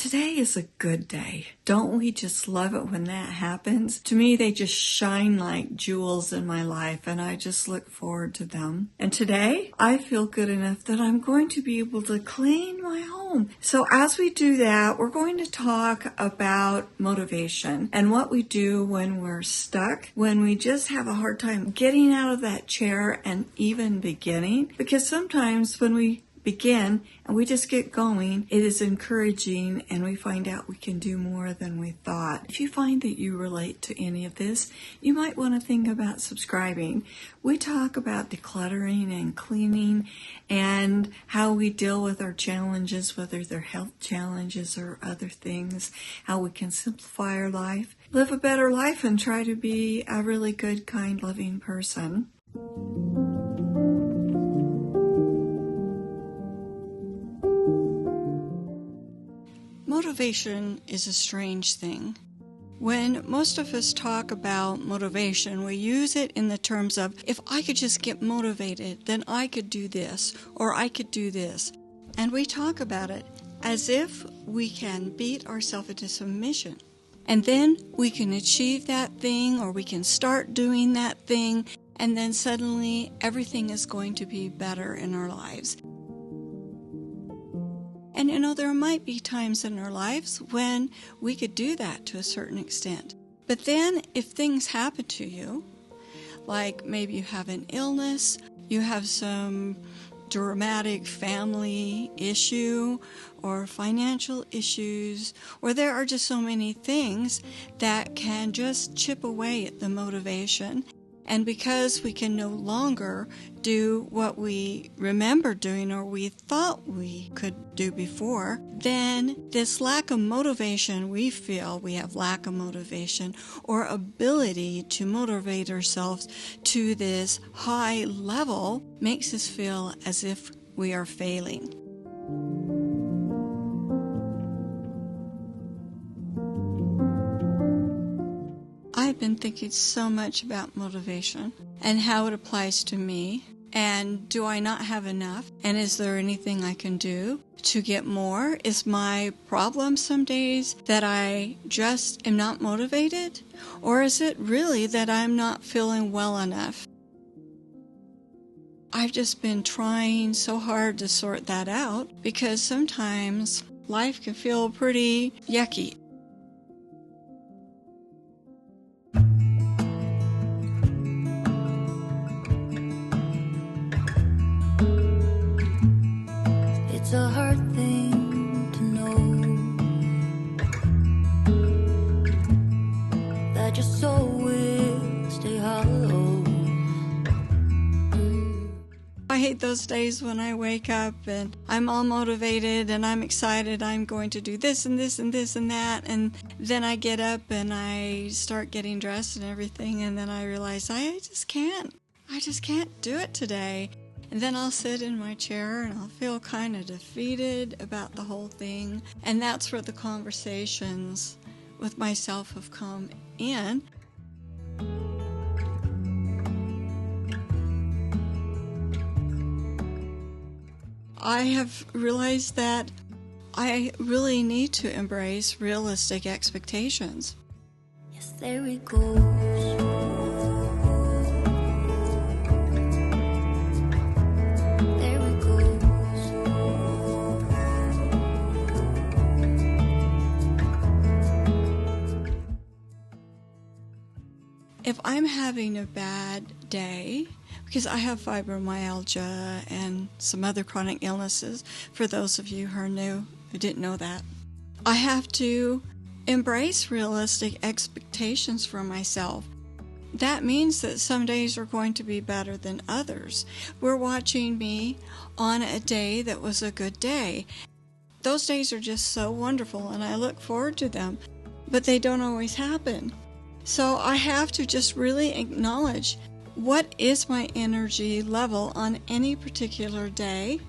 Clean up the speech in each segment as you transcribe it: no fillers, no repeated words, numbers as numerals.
Today is a good day. Don't we just love it when that happens? To me, they just shine like jewels in my life, and I just look forward to them. And today, I feel good enough that I'm going to be able to clean my home. So as we do that, we're going to talk about motivation and what we do when we're stuck, when we just have a hard time getting out of that chair and even beginning. Because sometimes when we begin and we just get going, it is encouraging and we find out we can do more than we thought. If you find that you relate to any of this, you might want to think about subscribing. We talk about decluttering and cleaning and how we deal with our challenges, whether they're health challenges or other things, how we can simplify our life, live a better life, and try to be a really good, kind, loving person. Motivation is a strange thing. When most of us talk about motivation, we use it in the terms of, if I could just get motivated, then I could do this, or I could do this. And we talk about it as if we can beat ourselves into submission. And then we can achieve that thing, or we can start doing that thing, and then suddenly everything is going to be better in our lives. And there might be times in our lives when we could do that to a certain extent. But then if things happen to you, like maybe you have an illness, you have some dramatic family issue or financial issues, or there are just so many things that can just chip away at the motivation. And because we can no longer do what we remember doing or we thought we could do before, then this lack of motivation, we feel we have lack of motivation or ability to motivate ourselves to this high level, makes us feel as if we are failing. I've been thinking so much about motivation and how it applies to me. And do I not have enough? And is there anything I can do to get more? Is my problem some days that I just am not motivated? Or is it really that I'm not feeling well enough? I've just been trying so hard to sort that out because sometimes life can feel pretty yucky. It's a hard thing to know that your soul will stay hollow. I hate those days when I wake up and I'm all motivated and I'm excited I'm going to do this and this and this and that, and then I get up and I start getting dressed and everything, and then I realize I just can't do it today. And then I'll sit in my chair and I'll feel kind of defeated about the whole thing. And that's where the conversations with myself have come in. I have realized that I really need to embrace realistic expectations. Yes, there it goes. If I'm having a bad day, because I have fibromyalgia and some other chronic illnesses, for those of you who are new, who didn't know that, I have to embrace realistic expectations for myself. That means that some days are going to be better than others. We're watching me on a day that was a good day. Those days are just so wonderful and I look forward to them, but they don't always happen. So I have to just really acknowledge, what is my energy level on any particular day?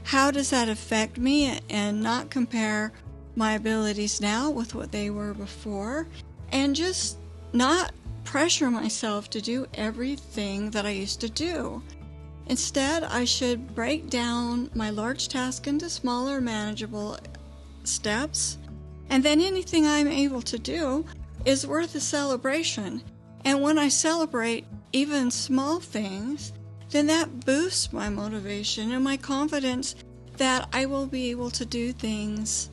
How does that affect me? And not compare my abilities now with what they were before. And just not pressure myself to do everything that I used to do. Instead, I should break down my large task into smaller, manageable steps And then anything I'm able to do is worth a celebration. And when I celebrate even small things, then that boosts my motivation and my confidence that I will be able to do things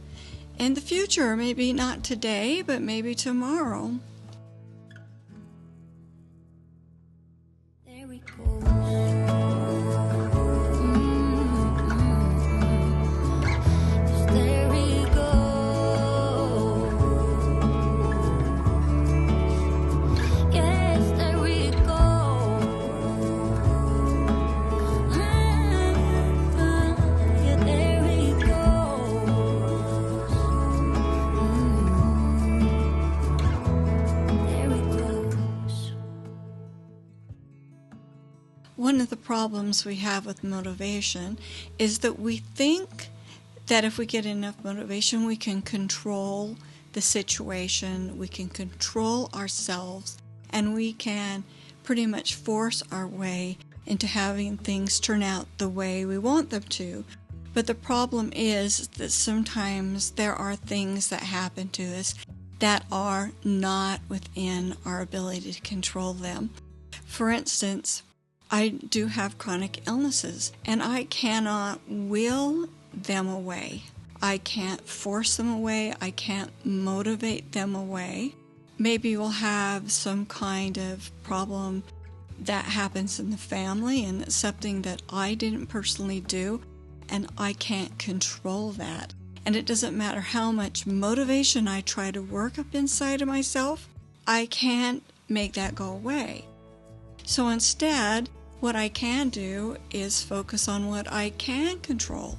in the future. Maybe not today, but maybe tomorrow. There we go. There we go. Yes, there we go. Yeah, there we go. There we go. One of the problems we have with motivation is that we think that if we get enough motivation, we can control the situation, we can control ourselves, and we can pretty much force our way into having things turn out the way we want them to. But the problem is that sometimes there are things that happen to us that are not within our ability to control them. For instance, I do have chronic illnesses, and I cannot will them away. I can't force them away. I can't motivate them away. Maybe we'll have some kind of problem that happens in the family, and it's something that I didn't personally do, and I can't control that. And it doesn't matter how much motivation I try to work up inside of myself, I can't make that go away. So instead, what I can do is focus on what I can control.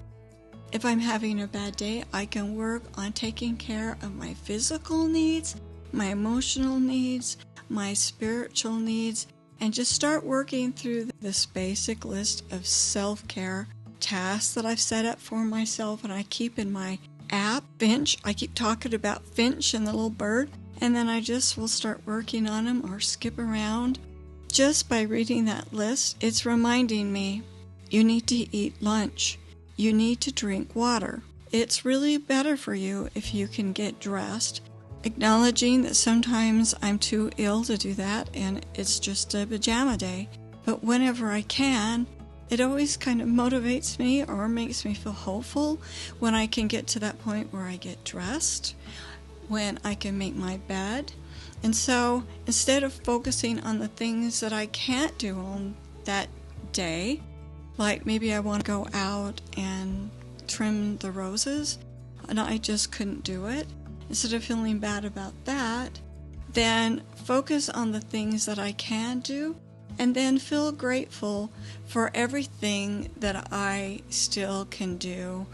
If I'm having a bad day, I can work on taking care of my physical needs, my emotional needs, my spiritual needs, and just start working through this basic list of self-care tasks that I've set up for myself, and I keep in my app, Finch. I keep talking about Finch and the little bird, and then I just will start working on them or skip around. Just by reading that list, it's reminding me, you need to eat lunch. You need to drink water. It's really better for you if you can get dressed, acknowledging that sometimes I'm too ill to do that and it's just a pajama day. But whenever I can, it always kind of motivates me or makes me feel hopeful when I can get to that point where I get dressed, when I can make my bed. And so instead of focusing on the things that I can't do on that day, like maybe I want to go out and trim the roses and I just couldn't do it, instead of feeling bad about that, then focus on the things that I can do and then feel grateful for everything that I still can do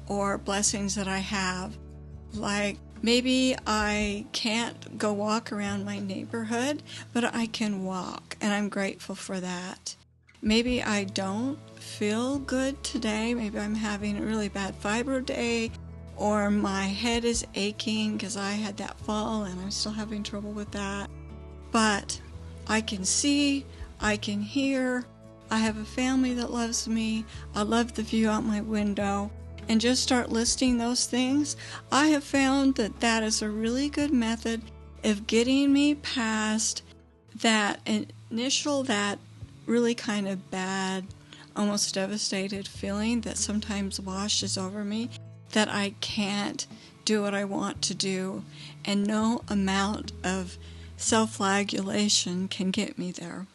or blessings that I have. Like maybe I can't go walk around my neighborhood, but I can walk, and I'm grateful for that. Maybe I don't feel good today. Maybe I'm having a really bad fibro day, or my head is aching because I had that fall and I'm still having trouble with that. But I can see, I can hear, I have a family that loves me, I love the view out my window, and just start listing those things. I have found that that is a really good method of getting me past that initial, that really kind of bad, almost devastated feeling that sometimes washes over me, that I can't do what I want to do, and no amount of self-flagellation can get me there.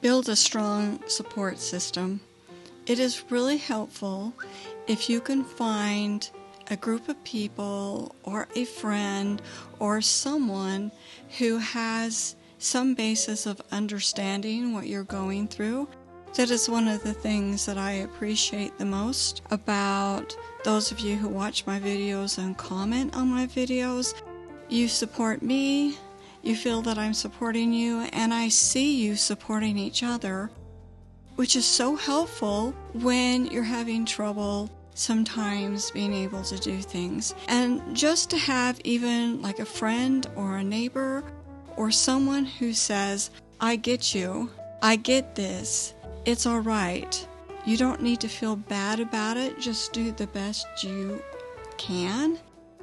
Build a strong support system. It is really helpful if you can find a group of people or a friend or someone who has some basis of understanding what you're going through. That is one of the things that I appreciate the most about those of you who watch my videos and comment on my videos. You support me, you feel that I'm supporting you, and I see you supporting each other, which is so helpful when you're having trouble sometimes being able to do things. And just to have even like a friend or a neighbor or someone who says, I get you, I get this, it's all right. You don't need to feel bad about it, just do the best you can.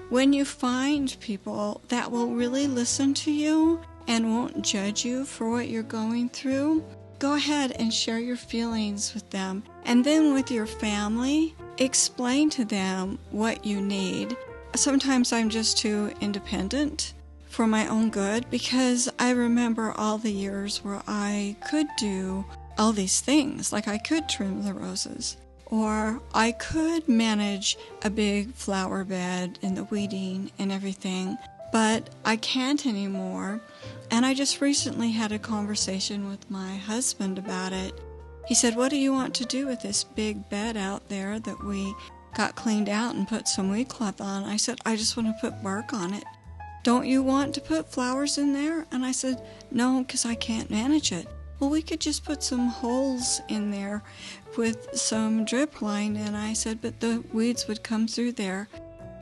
When you find people that will really listen to you and won't judge you for what you're going through, go ahead and share your feelings with them. And then with your family, explain to them what you need. Sometimes I'm just too independent for my own good, because I remember all the years where I could do all these things, like I could trim the roses, or I could manage a big flower bed and the weeding and everything, but I can't anymore. And I just recently had a conversation with my husband about it. He said, what do you want to do with this big bed out there that we got cleaned out and put some weed cloth on? I said, I just want to put bark on it. Don't you want to put flowers in there? And I said, no, because I can't manage it. Well, we could just put some holes in there with some drip line. And I said, but the weeds would come through there.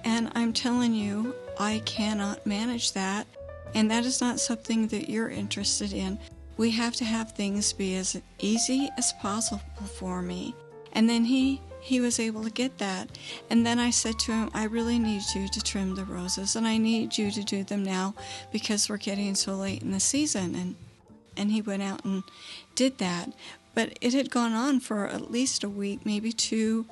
And I'm telling you, I cannot manage that. And that is not something that you're interested in. We have to have things be as easy as possible for me. And then he was able to get that. And then I said to him, I really need you to trim the roses, and I need you to do them now because we're getting so late in the season. And he went out and did that. But it had gone on for at least a week, maybe too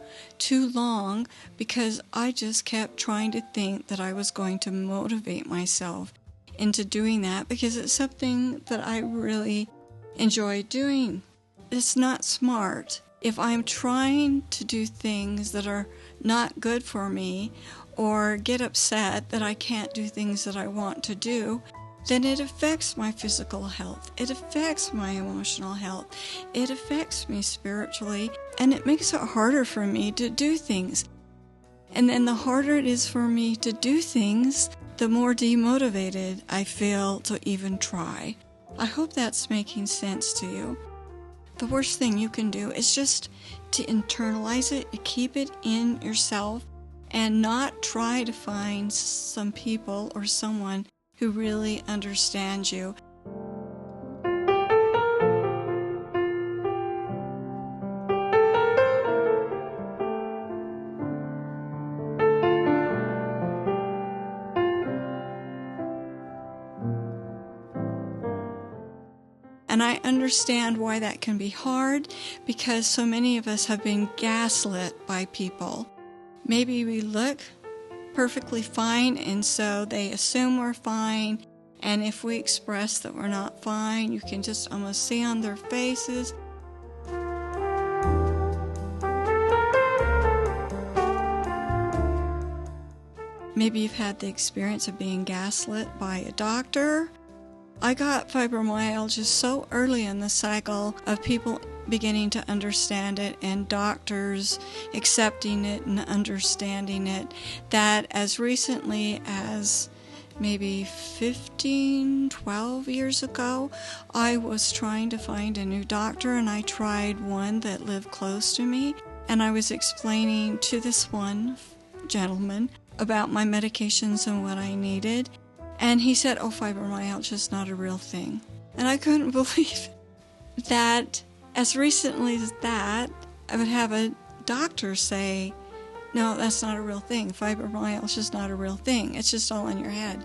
long, because I just kept trying to think that I was going to motivate myself into doing that, because it's something that I really enjoy doing. It's not smart. If I'm trying to do things that are not good for me, or get upset that I can't do things that I want to do, then it affects my physical health. It affects my emotional health. It affects me spiritually, and it makes it harder for me to do things. And then the harder it is for me to do things, the more demotivated I feel to even try. I hope that's making sense to you. The worst thing you can do is just to internalize it, keep it in yourself, and not try to find some people or someone who really understands you. And I understand why that can be hard, because so many of us have been gaslit by people. Maybe we look perfectly fine, and so they assume we're fine. And if we express that we're not fine, you can just almost see on their faces. Maybe you've had the experience of being gaslit by a doctor. I got fibromyalgia so early in the cycle of people beginning to understand it and doctors accepting it and understanding it, that as recently as maybe 12 years ago, I was trying to find a new doctor, and I tried one that lived close to me, and I was explaining to this one gentleman about my medications and what I needed. And he said, oh, fibromyalgia is not a real thing. And I couldn't believe that as recently as that, I would have a doctor say, no, that's not a real thing. Fibromyalgia is not a real thing. It's just all in your head.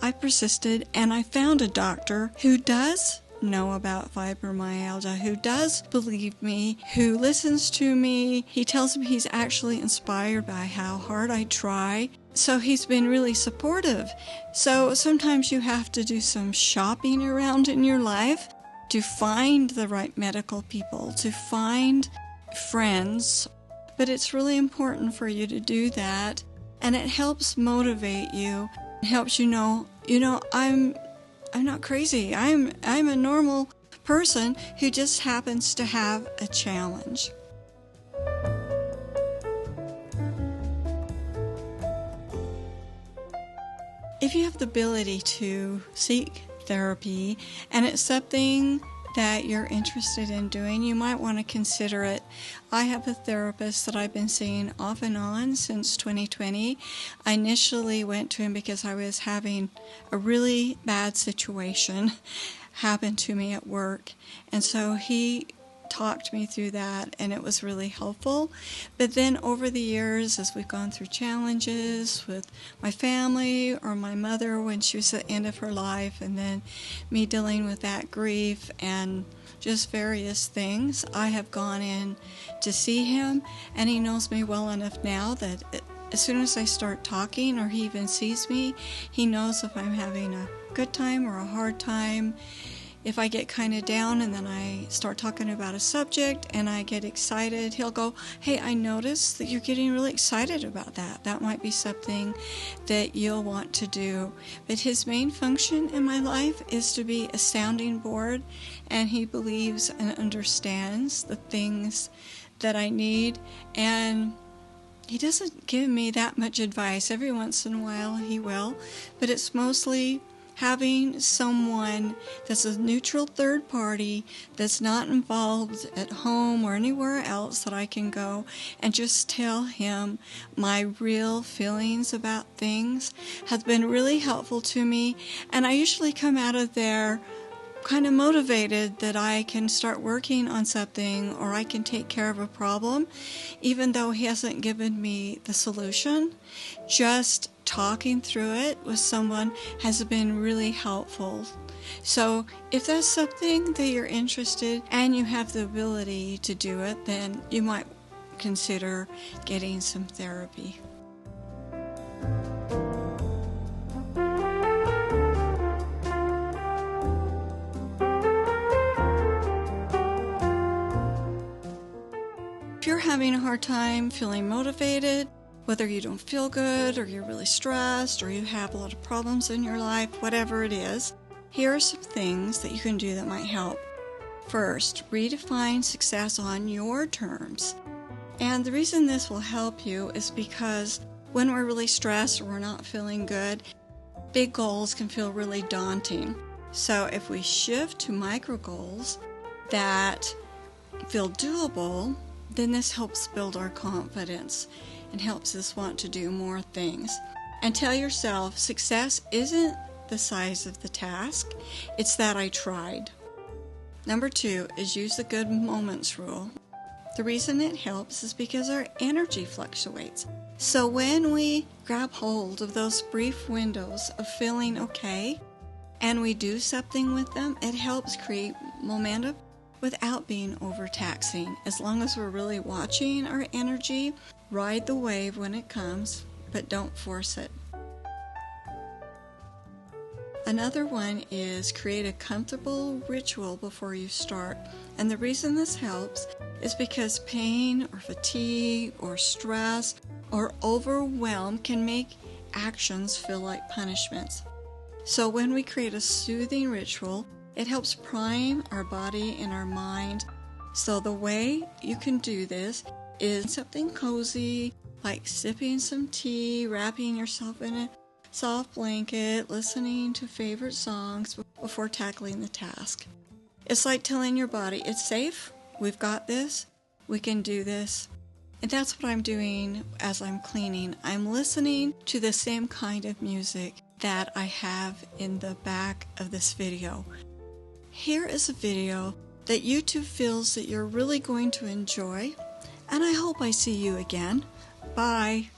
I persisted, and I found a doctor who does know about fibromyalgia, who does believe me, who listens to me. He tells me he's actually inspired by how hard I try. So he's been really supportive. So sometimes you have to do some shopping around in your life to find the right medical people, to find friends. But it's really important for you to do that, and it helps motivate you. It helps you know, I'm not crazy. I'm a normal person who just happens to have a challenge. If you have the ability to seek therapy, and it's something that you're interested in doing, you might want to consider it. I have a therapist that I've been seeing off and on since 2020. I initially went to him because I was having a really bad situation happen to me at work, and so he talked me through that, and it was really helpful. But then over the years, as we've gone through challenges with my family or my mother when she was at the end of her life, and then me dealing with that grief and just various things, I have gone in to see him, and he knows me well enough now that as soon as I start talking, or he even sees me, he knows if I'm having a good time or a hard time. If I get kind of down and then I start talking about a subject and I get excited, he'll go, "Hey, I noticed that you're getting really excited about that. That might be something that you'll want to do." But his main function in my life is to be a sounding board, and he believes and understands the things that I need, and he doesn't give me that much advice. Every once in a while he will, but it's mostly having someone that's a neutral third party that's not involved at home or anywhere else that I can go and just tell him my real feelings about things has been really helpful to me. And I usually come out of there kind of motivated that I can start working on something or I can take care of a problem, even though he hasn't given me the solution. Just talking through it with someone has been really helpful. So if that's something that you're interested and you have the ability to do it, then you might consider getting some therapy. If you're having a hard time feeling motivated, whether you don't feel good or you're really stressed or you have a lot of problems in your life, whatever it is, here are some things that you can do that might help. First, redefine success on your terms. And the reason this will help you is because when we're really stressed or we're not feeling good, big goals can feel really daunting. So if we shift to micro goals that feel doable, then this helps build our confidence and helps us want to do more things. And tell yourself, success isn't the size of the task, it's that I tried. Number 2 is use the good moments rule. The reason it helps is because our energy fluctuates. So when we grab hold of those brief windows of feeling okay and we do something with them, it helps create momentum without being overtaxing. As long as we're really watching our energy, ride the wave when it comes, but don't force it. Another one is create a comfortable ritual before you start. And the reason this helps is because pain or fatigue or stress or overwhelm can make actions feel like punishments. So when we create a soothing ritual, it helps prime our body and our mind. So the way you can do this is something cozy, like sipping some tea, wrapping yourself in a soft blanket, listening to favorite songs before tackling the task. It's like telling your body, it's safe, we've got this, we can do this. And that's what I'm doing as I'm cleaning. I'm listening to the same kind of music that I have in the back of this video. Here is a video that YouTube feels that you're really going to enjoy, and I hope I see you again. Bye.